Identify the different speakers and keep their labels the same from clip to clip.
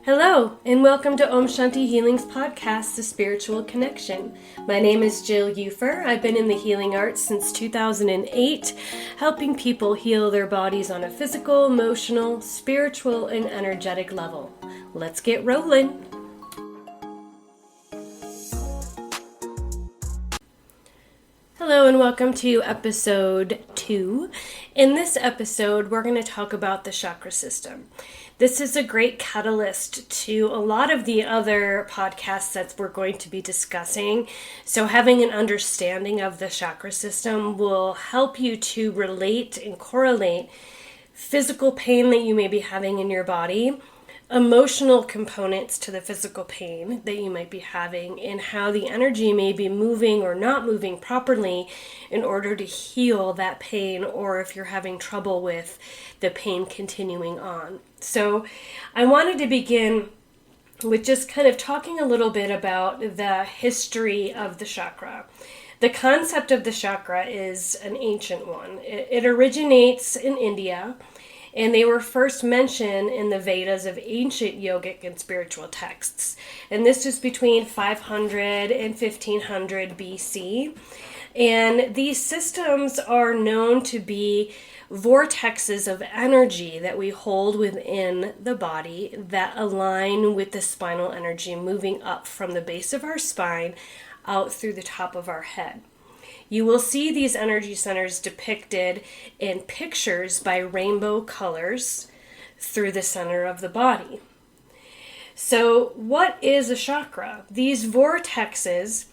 Speaker 1: Hello, and welcome to Om Shanti Healing's podcast, The Spiritual Connection. My name is Jill Ufer. I've been in the healing arts since 2008, helping people heal their bodies on a physical, emotional, spiritual, and energetic level. Let's get rolling. Hello and welcome to episode 2. In this episode, we're going to talk about the chakra system. This is a great catalyst to a lot of the other podcasts that we're going to be discussing. So having an understanding of the chakra system will help you to relate and correlate physical pain that you may be having in your body, emotional components to the physical pain that you might be having, and how the energy may be moving or not moving properly in order to heal that pain, or if you're having trouble with the pain continuing on. So I wanted to begin with just kind of talking a little bit about the history of the chakra. The concept of the chakra is an ancient one. It originates in India, and they were first mentioned in the Vedas of ancient yogic and spiritual texts. And this is between 500 and 1500 BC. And these systems are known to be vortexes of energy that we hold within the body that align with the spinal energy moving up from the base of our spine out through the top of our head. You will see these energy centers depicted in pictures by rainbow colors through the center of the body. So what is a chakra? These vortexes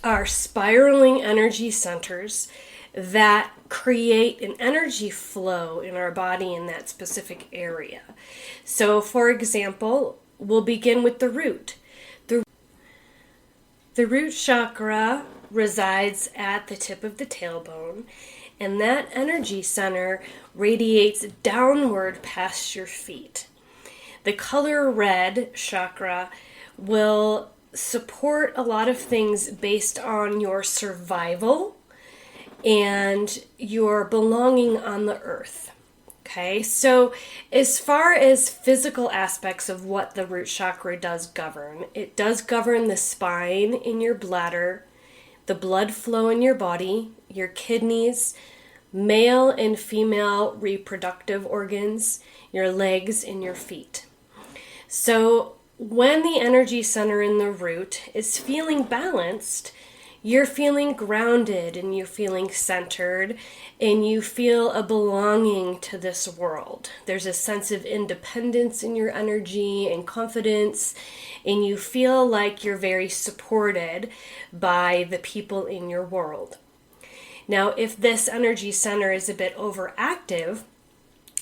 Speaker 1: are spiraling energy centers that create an energy flow in our body in that specific area. So for example, we'll begin with the root. The root chakra resides at the tip of the tailbone, and that energy center radiates downward past your feet. The color red chakra will support a lot of things based on your survival and your belonging on the earth. Okay, so as far as physical aspects of what the root chakra does govern, it does govern the spine in your bladder, the blood flow in your body, your kidneys, male and female reproductive organs, your legs, and your feet. So when the energy center in the root is feeling balanced, you're feeling grounded and you're feeling centered and you feel a belonging to this world. There's a sense of independence in your energy and confidence, and you feel like you're very supported by the people in your world. Now, if this energy center is a bit overactive,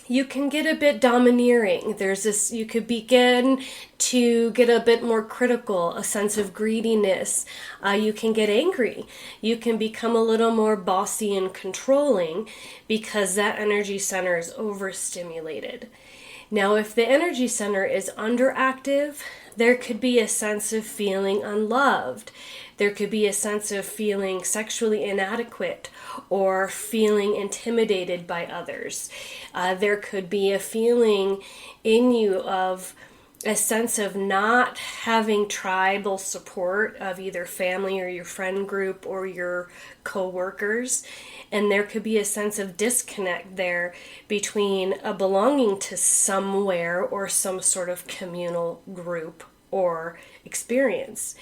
Speaker 1: you can get a bit domineering. You could begin to get a bit more critical, a sense of greediness. You can get angry. You can become a little more bossy and controlling because that energy center is overstimulated. Now, if the energy center is underactive, there could be a sense of feeling unloved. There could be a sense of feeling sexually inadequate or feeling intimidated by others. There could be a feeling in you of a sense of not having tribal support of either family or your friend group or your co-workers. And there could be a sense of disconnect there between a belonging to somewhere or some sort of communal group or experience.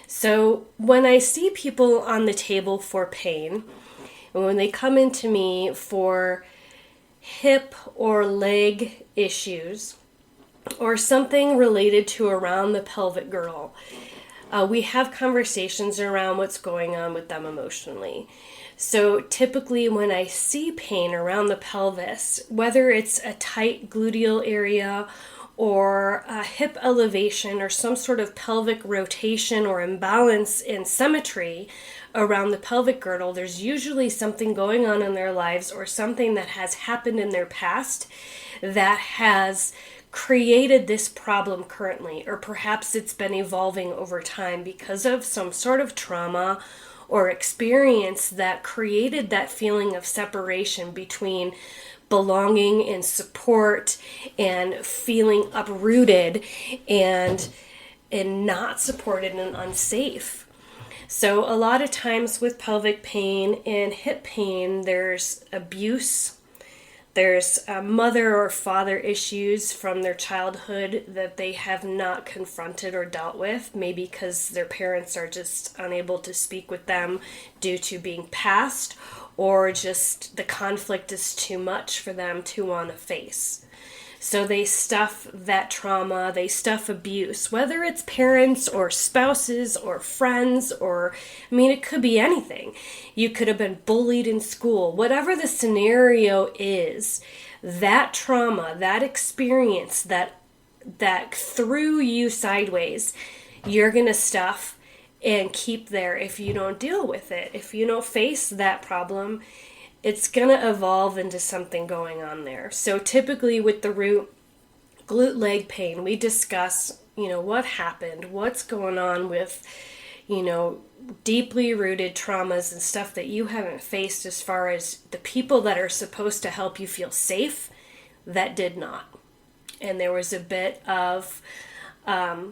Speaker 1: So when I see people on the table for pain, and when they come into me for hip or leg issues, or something related to around the pelvic girdle, we have conversations around what's going on with them emotionally. So typically when I see pain around the pelvis, whether it's a tight gluteal area or a hip elevation or some sort of pelvic rotation or imbalance in symmetry around the pelvic girdle, there's usually something going on in their lives or something that has happened in their past that has created this problem currently, or perhaps it's been evolving over time because of some sort of trauma or experience that created that feeling of separation between belonging and support and feeling uprooted and not supported and unsafe. So a lot of times with pelvic pain and hip pain, there's abuse, there's mother or father issues from their childhood that they have not confronted or dealt with, maybe because their parents are just unable to speak with them due to being past, or just the conflict is too much for them to want to face. So they stuff that trauma, they stuff abuse, whether it's parents or spouses or friends, or, I mean, it could be anything. You could have been bullied in school. Whatever the scenario is, that trauma, that experience that threw you sideways, you're going to stuff and keep there if you don't deal with it. If you don't face that problem, it's going to evolve into something going on there. So typically with the root glute leg pain, we discuss, what happened, what's going on with, deeply rooted traumas and stuff that you haven't faced, as far as the people that are supposed to help you feel safe that did not. And there was a bit of a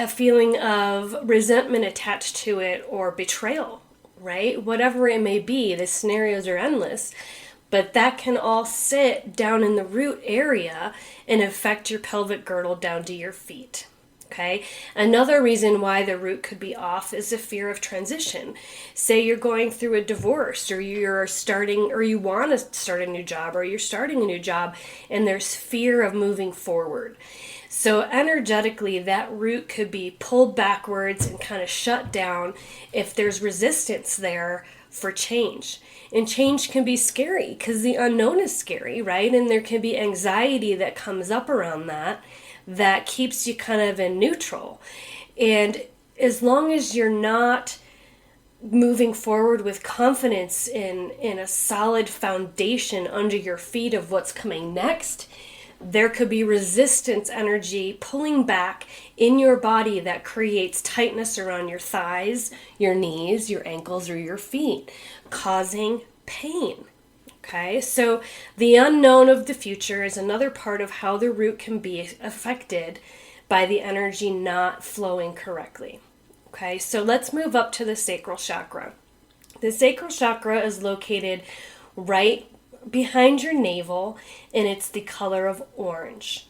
Speaker 1: feeling of resentment attached to it, or betrayal, right? Whatever it may be, the scenarios are endless, but that can all sit down in the root area and affect your pelvic girdle down to your feet. Okay. Another reason why the root could be off is a fear of transition. Say you're going through a divorce, or you're starting, or you want to start a new job, or you're starting a new job, and there's fear of moving forward. So energetically, that root could be pulled backwards and kind of shut down if there's resistance there for change. And change can be scary because the unknown is scary, right? And there can be anxiety that comes up around that keeps you kind of in neutral. And as long as you're not moving forward with confidence in a solid foundation under your feet of what's coming next, there could be resistance energy pulling back in your body that creates tightness around your thighs, your knees, your ankles, or your feet, causing pain. Okay, so the unknown of the future is another part of how the root can be affected by the energy not flowing correctly. Okay, so let's move up to the sacral chakra. The sacral chakra is located right behind your navel, and it's the color of orange.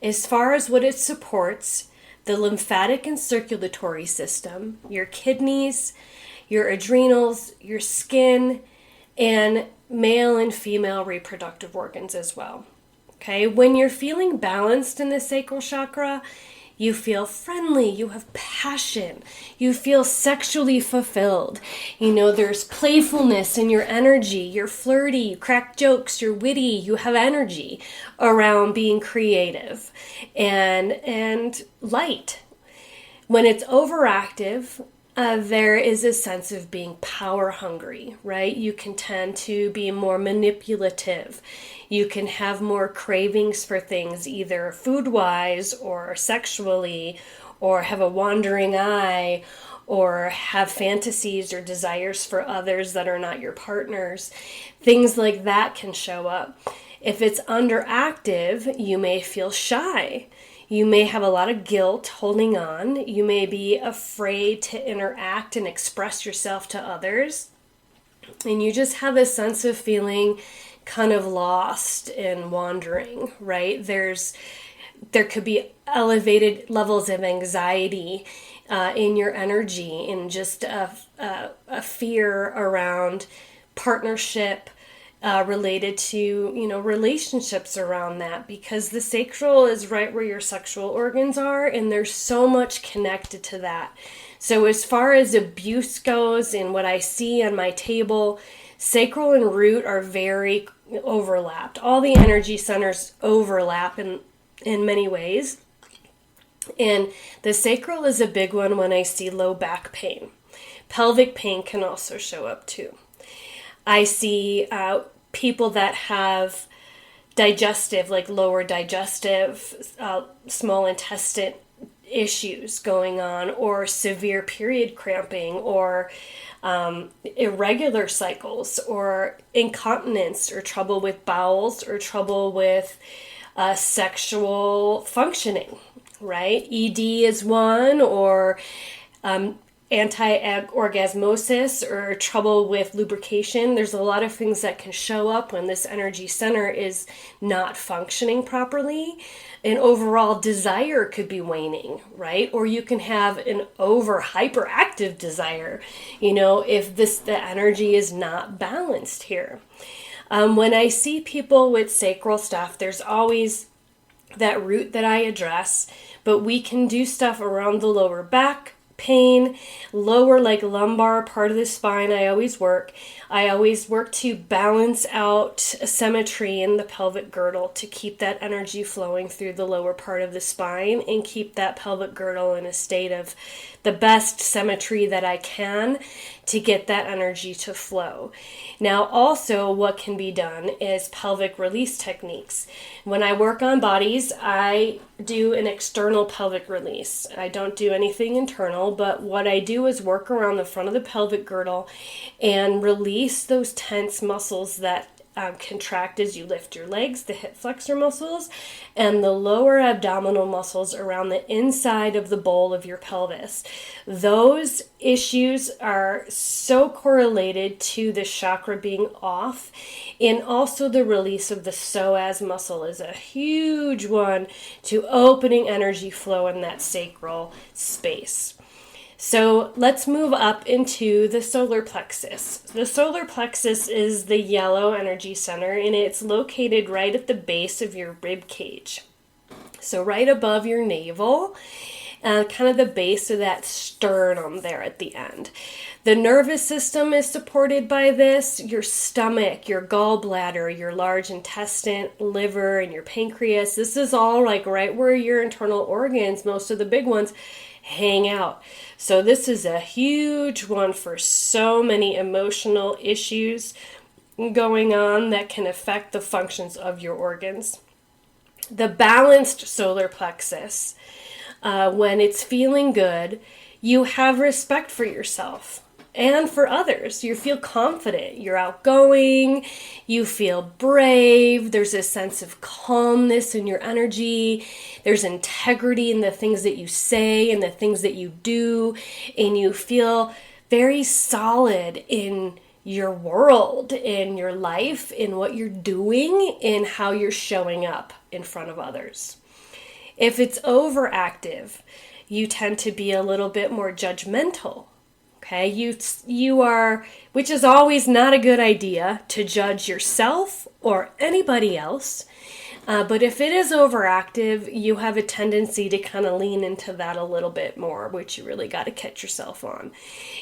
Speaker 1: As far as what it supports, the lymphatic and circulatory system, your kidneys, your adrenals, your skin, and male and female reproductive organs as well. Okay, when you're feeling balanced in the sacral chakra, you feel friendly, you have passion, you feel sexually fulfilled. There's playfulness in your energy, you're flirty, you crack jokes, you're witty, you have energy around being creative and light. When it's overactive, there is a sense of being power hungry, right? You can tend to be more manipulative. You can have more cravings for things, either food-wise or sexually, or have a wandering eye, or have fantasies or desires for others that are not your partners. Things like that can show up. If it's underactive, you may feel shy. You may have a lot of guilt holding on. You may be afraid to interact and express yourself to others. And you just have a sense of feeling kind of lost and wandering, right? There could be elevated levels of anxiety in your energy, and just a fear around partnership, related to, relationships around that, because the sacral is right where your sexual organs are, and there's so much connected to that. So as far as abuse goes, and what I see on my table, sacral and root are very overlapped. All the energy centers overlap in many ways. And the sacral is a big one when I see low back pain. Pelvic pain can also show up too. I see people that have digestive, like lower digestive, small intestine issues going on, or severe period cramping, or irregular cycles, or incontinence, or trouble with bowels, or trouble with sexual functioning, right? ED is one, or anti-orgasmosis, or trouble with lubrication. There's a lot of things that can show up when this energy center is not functioning properly. An overall desire could be waning, right? Or you can have an over hyperactive desire, if the energy is not balanced here. When I see people with sacral stuff, there's always that root that I address, but we can do stuff around the lower back, pain, lower lumbar part of the spine. I always work to balance out symmetry in the pelvic girdle, to keep that energy flowing through the lower part of the spine and keep that pelvic girdle in a state of the best symmetry that I can, to get that energy to flow. Now, also what can be done is pelvic release techniques. When I work on bodies, I do an external pelvic release. I don't do anything internal, but what I do is work around the front of the pelvic girdle and release those tense muscles that contract as you lift your legs, the hip flexor muscles, and the lower abdominal muscles around the inside of the bowl of your pelvis. Those issues are so correlated to the chakra being off, and also the release of the psoas muscle is a huge one to opening energy flow in that sacral space. So let's move up into the solar plexus. The solar plexus is the yellow energy center, and it's located right at the base of your rib cage. So right above your navel, kind of the base of that sternum there at the end. The nervous system is supported by this. Your stomach, your gallbladder, your large intestine, liver, and your pancreas. This is all right where your internal organs, most of the big ones, hang out. So this is a huge one for so many emotional issues going on that can affect the functions of your organs. The balanced solar plexus, when it's feeling good, you have respect for yourself and for others. You feel confident, you're outgoing, you feel brave, there's a sense of calmness in your energy, there's integrity in the things that you say and the things that you do, and you feel very solid in your world, in your life, in what you're doing, in how you're showing up in front of others. If it's overactive, you tend to be a little bit more judgmental. Okay, you are, which is always not a good idea to judge yourself or anybody else. But if it is overactive, you have a tendency to kind of lean into that a little bit more, which you really got to catch yourself on.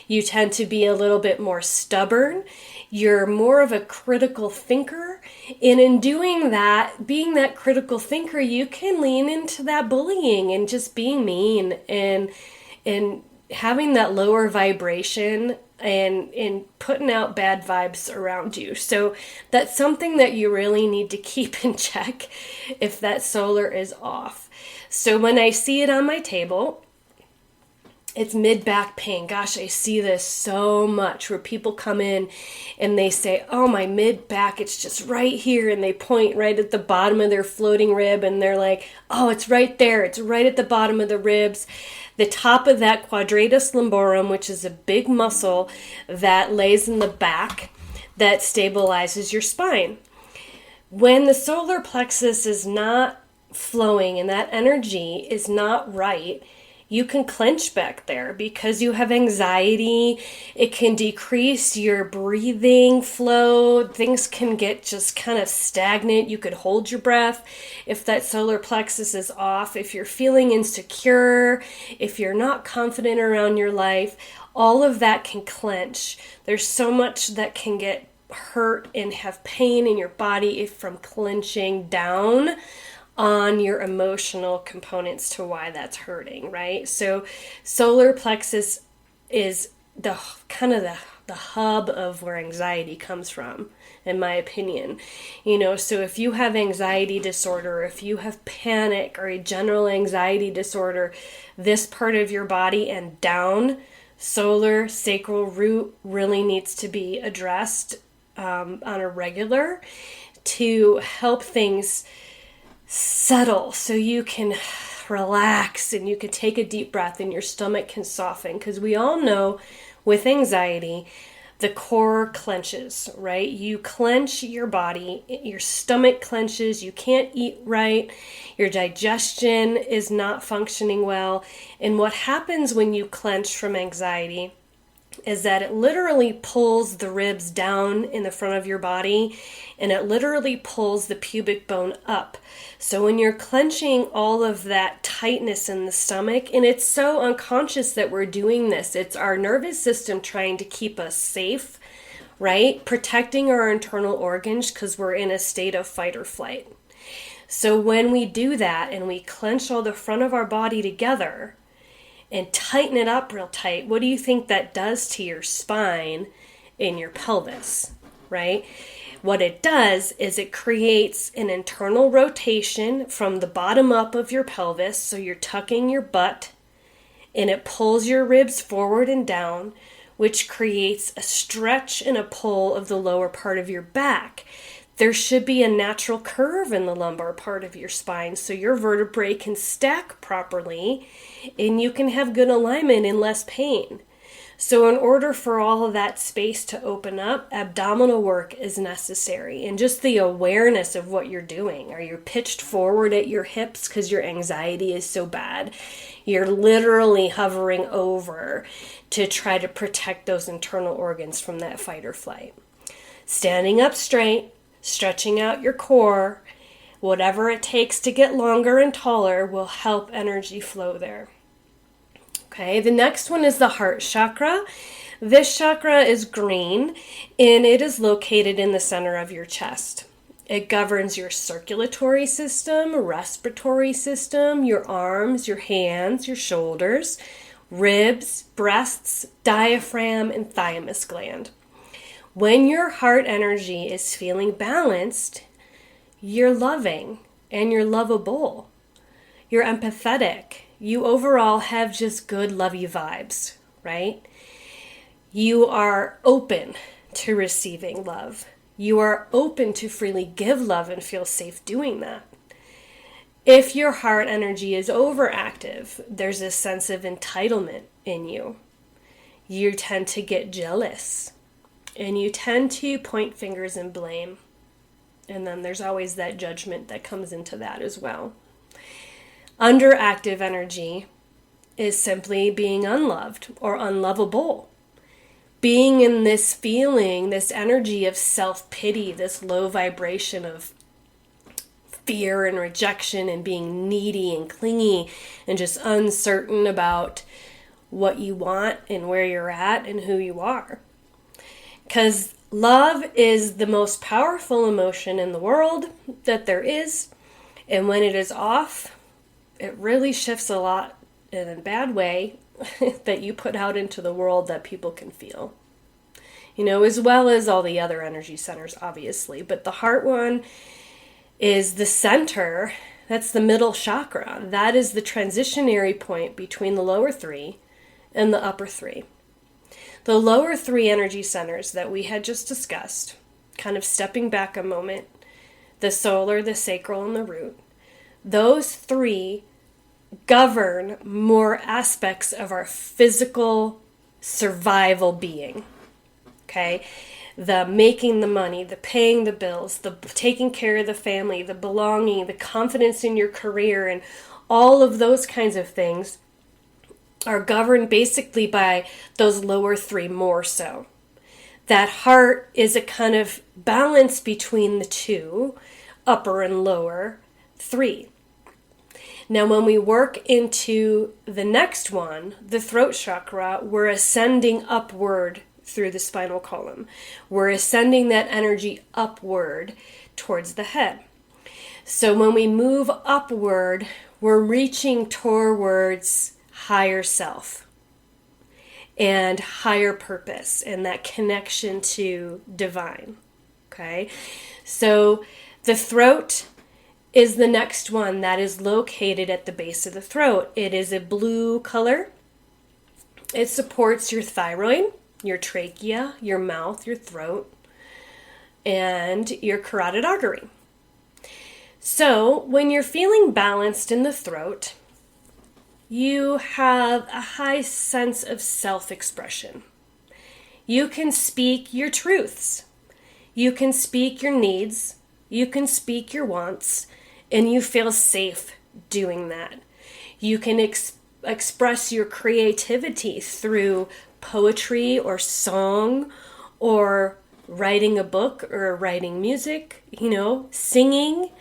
Speaker 1: You tend to be a little bit more stubborn. You're more of a critical thinker. And in doing that, being that critical thinker, you can lean into that bullying and just being mean and having that lower vibration and putting out bad vibes around you. So that's something that you really need to keep in check if that solar is off. So when I see it on my table, it's mid-back pain. Gosh, I see this so much where people come in and they say, oh, my mid-back, it's just right here. And they point right at the bottom of their floating rib and they're like, oh, it's right there. It's right at the bottom of the ribs. The top of that quadratus lumborum, which is a big muscle that lays in the back that stabilizes your spine. When the solar plexus is not flowing and that energy is not right, you can clench back there because you have anxiety. It can decrease your breathing flow. Things can get just kind of stagnant. You could hold your breath if that solar plexus is off. If you're feeling insecure, if you're not confident around your life, all of that can clench. There's so much that can get hurt and have pain in your body from clenching down on your emotional components to why that's hurting, right? So solar plexus is the kind of the the hub of where anxiety comes from, in my opinion. So if you have anxiety disorder, if you have panic or a general anxiety disorder, this part of your body and down, solar, sacral root, really needs to be addressed on a regular to help things settle so you can relax and you can take a deep breath and your stomach can soften. Because we all know with anxiety, the core clenches, right? You clench your body, your stomach clenches, you can't eat right, your digestion is not functioning well. And what happens when you clench from anxiety is that it literally pulls the ribs down in the front of your body, and it literally pulls the pubic bone up. So when you're clenching all of that tightness in the stomach, and it's so unconscious that we're doing this, it's our nervous system trying to keep us safe, right? Protecting our internal organs because we're in a state of fight or flight. So when we do that and we clench all the front of our body together and tighten it up real tight, what do you think that does to your spine and your pelvis, right? What it does is it creates an internal rotation from the bottom up of your pelvis, so you're tucking your butt, and it pulls your ribs forward and down, which creates a stretch and a pull of the lower part of your back. There should be a natural curve in the lumbar part of your spine so your vertebrae can stack properly and you can have good alignment and less pain. So in order for all of that space to open up, abdominal work is necessary. And just the awareness of what you're doing. Are you pitched forward at your hips because your anxiety is so bad? You're literally hovering over to try to protect those internal organs from that fight or flight. Standing up straight, stretching out your core, whatever it takes to get longer and taller will help energy flow there. Okay, the next one is the heart chakra. This chakra is green and it is located in the center of your chest. It governs your circulatory system, respiratory system, your arms, your hands, your shoulders, ribs, breasts, diaphragm, and thymus gland. When your heart energy is feeling balanced, you're loving and you're lovable. You're empathetic. You overall have just good, lovey vibes, right? You are open to receiving love. You are open to freely give love and feel safe doing that. If your heart energy is overactive, there's a sense of entitlement in you. You tend to get jealous and you tend to point fingers and blame. And then there's always that judgment that comes into that as well. Underactive energy is simply being unloved or unlovable. Being in this feeling, this energy of self-pity, this low vibration of fear and rejection and being needy and clingy and just uncertain about what you want and where you're at and who you are. Because love is the most powerful emotion in the world that there is. And when it is off, it really shifts a lot in a bad way that you put out into the world that people can feel. As well as all the other energy centers, obviously. But the heart one is the center. That's the middle chakra. That is the transitionary point between the lower three and the upper three. The lower three energy centers that we had just discussed, kind of stepping back a moment, the solar, the sacral, and the root, those three govern more aspects of our physical survival being. Okay? The making the money, the paying the bills, the taking care of the family, the belonging, the confidence in your career, and all of those kinds of things are governed basically by those lower three more so. That heart is a kind of balance between the two, upper and lower three. Now, when we work into the next one, the throat chakra, we're ascending upward through the spinal column. We're ascending that energy upward towards the head. So when we move upward, we're reaching towards higher self. and higher purpose and that connection to divine. Okay, so the throat is the next one that is located at the base of the throat. It is a blue color. It supports your thyroid, your trachea, your mouth, your throat, and your carotid artery. So when you're feeling balanced in the throat, you have a high sense of self-expression. You can speak your truths. You can speak your needs. You can speak your wants, and you feel safe doing that. You can express your creativity through poetry or song or writing a book or writing music, singing.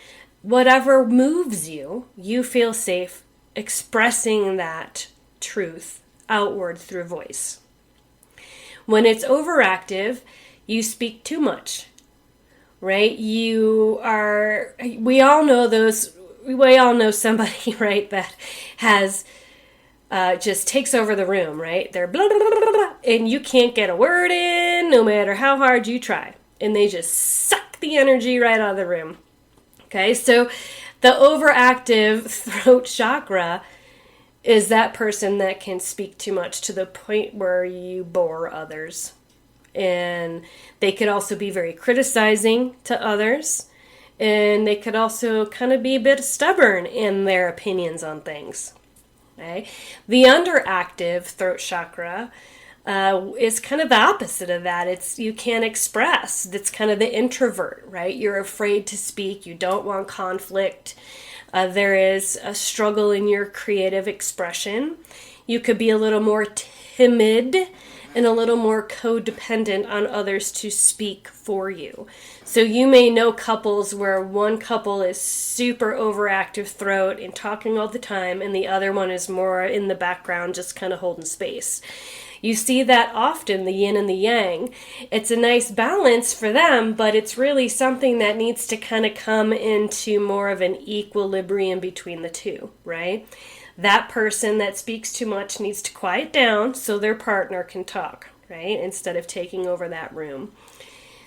Speaker 1: Whatever moves you, you feel safe expressing that truth outward through voice. When it's overactive, you speak too much, right? We all know somebody, right, that has just takes over the room, right? They're blah, blah, blah, blah, blah, and you can't get a word in no matter how hard you try. And they just suck the energy right out of the room. Okay, so the overactive throat chakra is that person that can speak too much to the point where you bore others. And they could also be very criticizing to others. And they could also kind of be a bit stubborn in their opinions on things. Okay? The underactive throat chakra is kind of the opposite of that. You can't express. It's kind of the introvert, right? You're afraid to speak. You don't want conflict. There is a struggle in your creative expression. You could be a little more timid and a little more codependent on others to speak for you. So you may know couples where one couple is super overactive throat and talking all the time, and the other one is more in the background, just kind of holding space. You see that often, the yin and the yang. It's a nice balance for them, but it's really something that needs to kind of come into more of an equilibrium between the two, right? That person that speaks too much needs to quiet down so their partner can talk, right? Instead of taking over that room.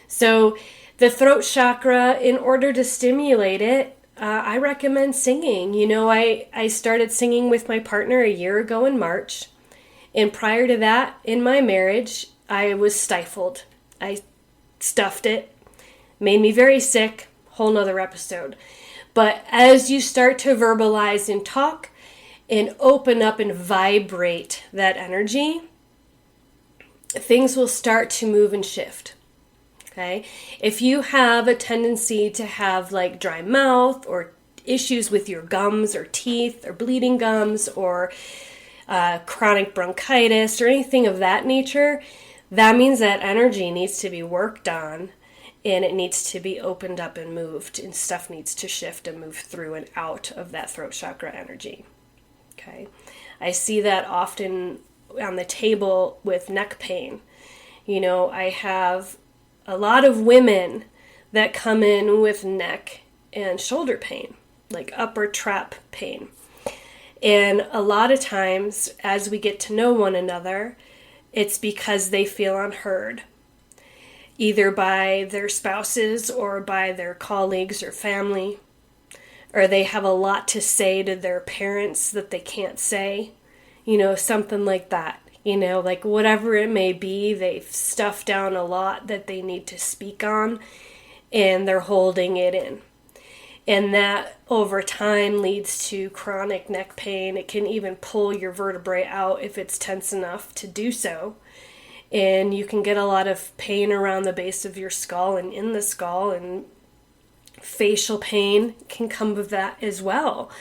Speaker 1: So the throat chakra, in order to stimulate it, I recommend singing. I started singing with my partner a year ago in March. And prior to that, in my marriage, I was stifled. I stuffed it. Made me very sick. Whole nother episode. But as you start to verbalize and talk and open up and vibrate that energy, things will start to move and shift. Okay? If you have a tendency to have like dry mouth or issues with your gums or teeth or bleeding gums or chronic bronchitis or anything of that nature, that means that energy needs to be worked on and it needs to be opened up and moved, and stuff needs to shift and move through and out of that throat chakra energy. Okay, I see that often on the table with neck pain. I have a lot of women that come in with neck and shoulder pain, like upper trap pain. And a lot of times, as we get to know one another, it's because they feel unheard, either by their spouses or by their colleagues or family, or they have a lot to say to their parents that they can't say, something like that. Like whatever it may be, they've stuffed down a lot that they need to speak on, and they're holding it in. And that over time leads to chronic neck pain. It can even pull your vertebrae out if it's tense enough to do so. And you can get a lot of pain around the base of your skull and in the skull, and facial pain can come with that as well.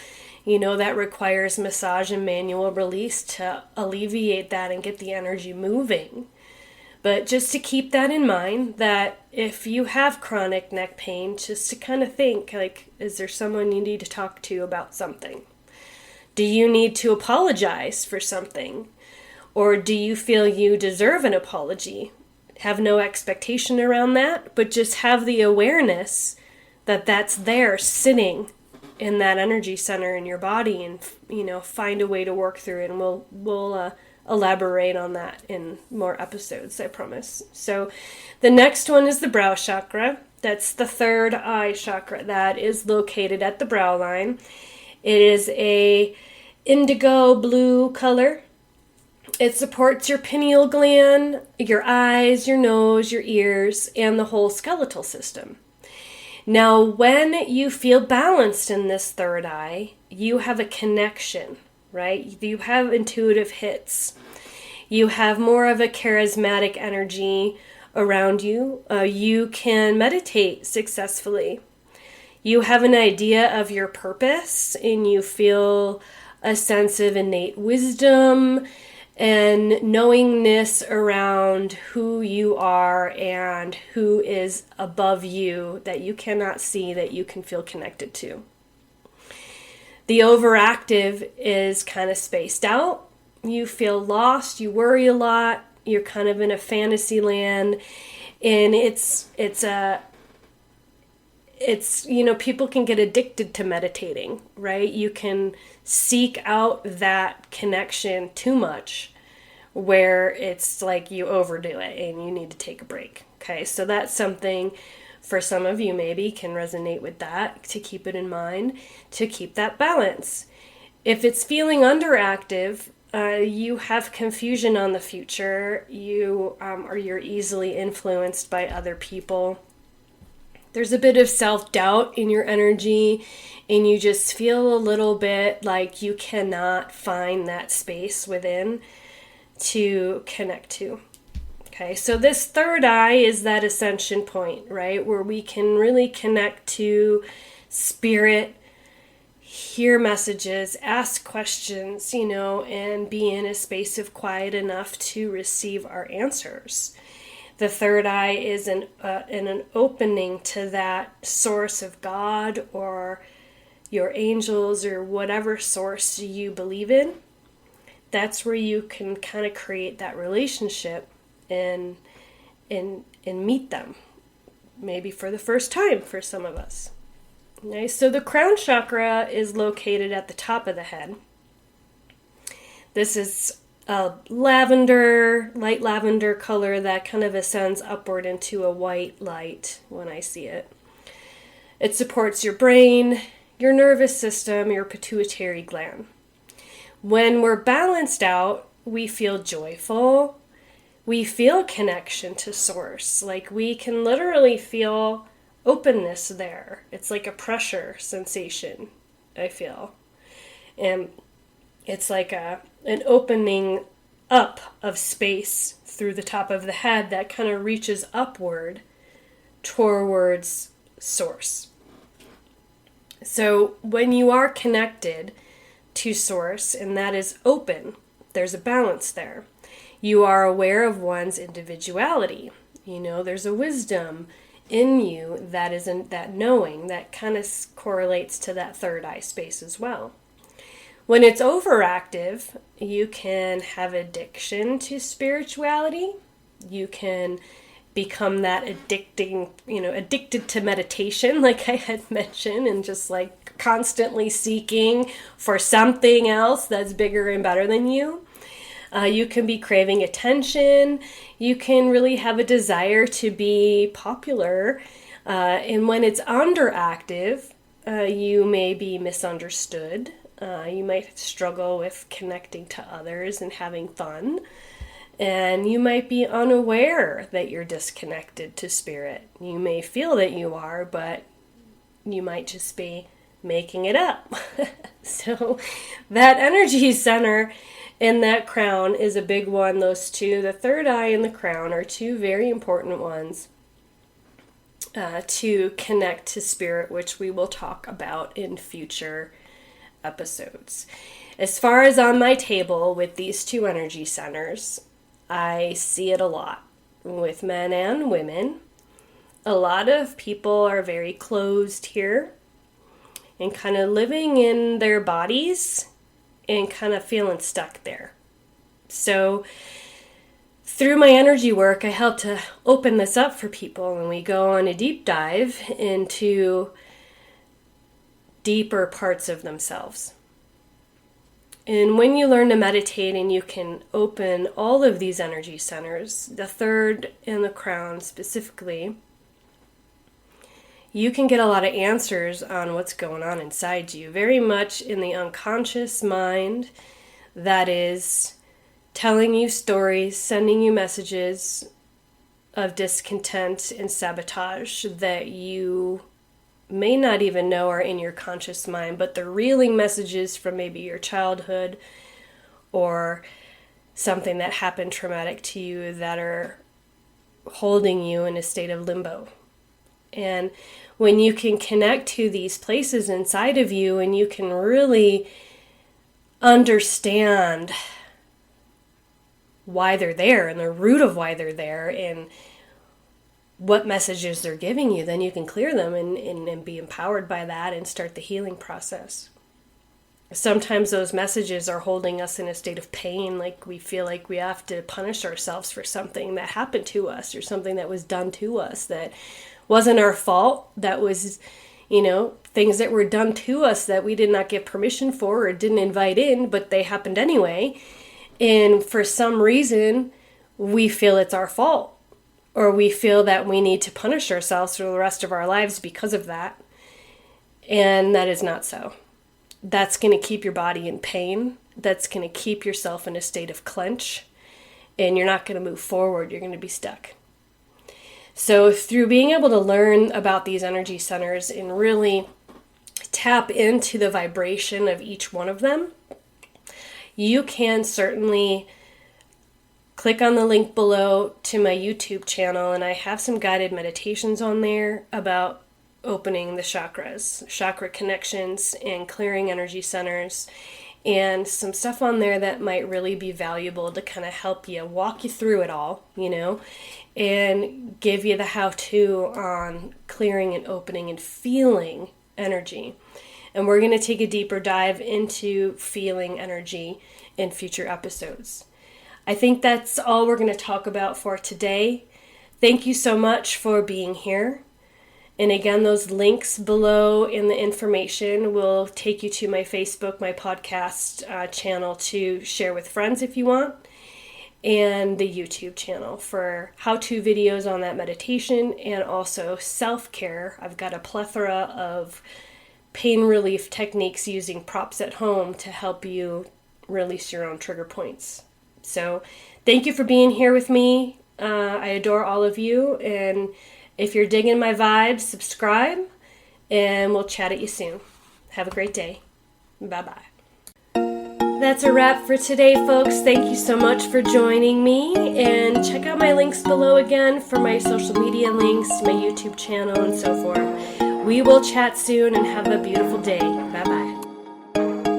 Speaker 1: That requires massage and manual release to alleviate that and get the energy moving. But just to keep that in mind, that if you have chronic neck pain, just to kind of think, like, is there someone you need to talk to about something? Do you need to apologize for something? Or do you feel you deserve an apology? Have no expectation around that, but just have the awareness that that's there sitting in that energy center in your body, and, find a way to work through it, and we'll elaborate on that in more episodes, I promise. So the next one is the brow chakra. That's the third eye chakra that is located at the brow line. It is a indigo blue color. It supports your pineal gland, your eyes, your nose, your ears, and the whole skeletal system. Now, when you feel balanced in this third eye, you have a connection, right? You have intuitive hits. You have more of a charismatic energy around you. You can meditate successfully. You have an idea of your purpose, and you feel a sense of innate wisdom and knowingness around who you are and who is above you that you cannot see, that you can feel connected to. The overactive is kind of spaced out. You feel lost, you worry a lot, you're kind of in a fantasy land, and it's people can get addicted to meditating, right? You can seek out that connection too much where it's like you overdo it and you need to take a break. Okay, so that's something for some of you maybe can resonate with that, to keep it in mind, to keep that balance. If it's feeling underactive, you have confusion on the future, you're easily influenced by other people. There's a bit of self-doubt in your energy, and you just feel a little bit like you cannot find that space within to connect to. Okay, so this third eye is that ascension point, right, where we can really connect to spirit, hear messages, ask questions, and be in a space of quiet enough to receive our answers. The third eye is an opening to that source of God or your angels or whatever source you believe in. That's where you can kind of create that relationship and meet them, maybe for the first time for some of us. Okay, so the crown chakra is located at the top of the head. This is a light lavender color that kind of ascends upward into a white light when I see it. It supports your brain, your nervous system, your pituitary gland. When we're balanced out, we feel joyful. We feel connection to source. Like we can literally feel openness there. It's like a pressure sensation, I feel. And it's like an opening up of space through the top of the head that kind of reaches upward towards source. So when you are connected to source, and that is open, there's a balance there. You are aware of one's individuality. There's a wisdom in you that isn't that knowing that kind of correlates to that third eye space as well. When it's overactive, you can have addiction to spirituality. You can become that addicted to meditation, like I had mentioned, and just like constantly seeking for something else that's bigger and better than you. You can be craving attention. You can really have a desire to be popular. And when it's underactive, you may be misunderstood. You might struggle with connecting to others and having fun. And you might be unaware that you're disconnected to spirit. You may feel that you are, but you might just be making it up. So that energy center in that crown is a big one. Those two, the third eye and the crown, are two very important ones to connect to spirit, which we will talk about in future episodes. As far as on my table with these two energy centers, I see it a lot with men and women. A lot of people are very closed here and kind of living in their bodies and kind of feeling stuck there. So through my energy work, I help to open this up for people, and we go on a deep dive into deeper parts of themselves. And when you learn to meditate and you can open all of these energy centers, the third and the crown specifically, you can get a lot of answers on what's going on inside you, very much in the unconscious mind that is telling you stories, sending you messages of discontent and sabotage that you may not even know are in your conscious mind, but they're reeling messages from maybe your childhood or something that happened traumatic to you that are holding you in a state of limbo. And when you can connect to these places inside of you and you can really understand why they're there and the root of why they're there and what messages they're giving you, then you can clear them and be empowered by that and start the healing process. Sometimes those messages are holding us in a state of pain, like we feel like we have to punish ourselves for something that happened to us or something that was done to us that wasn't our fault, that was, things that were done to us that we did not give permission for or didn't invite in, but they happened anyway. And for some reason, we feel it's our fault. Or we feel that we need to punish ourselves for the rest of our lives because of that. And that is not so. That's going to keep your body in pain. That's going to keep yourself in a state of clench. And you're not going to move forward. You're going to be stuck. So through being able to learn about these energy centers and really tap into the vibration of each one of them, you can certainly click on the link below to my YouTube channel, and I have some guided meditations on there about opening the chakras, chakra connections, and clearing energy centers, and some stuff on there that might really be valuable to kind of help you, walk you through it all, and give you the how-to on clearing and opening and feeling energy. And we're going to take a deeper dive into feeling energy in future episodes. I think that's all we're going to talk about for today. Thank you so much for being here. And again, those links below in the information will take you to my Facebook, my podcast channel to share with friends if you want, and the YouTube channel for how-to videos on that meditation and also self-care. I've got a plethora of pain relief techniques using props at home to help you release your own trigger points. So thank you for being here with me. I adore all of you. And if you're digging my vibes, subscribe and we'll chat at you soon. Have a great day. Bye-bye. That's a wrap for today, folks. Thank you so much for joining me. And check out my links below again for my social media links, my YouTube channel, and so forth. We will chat soon and have a beautiful day. Bye-bye.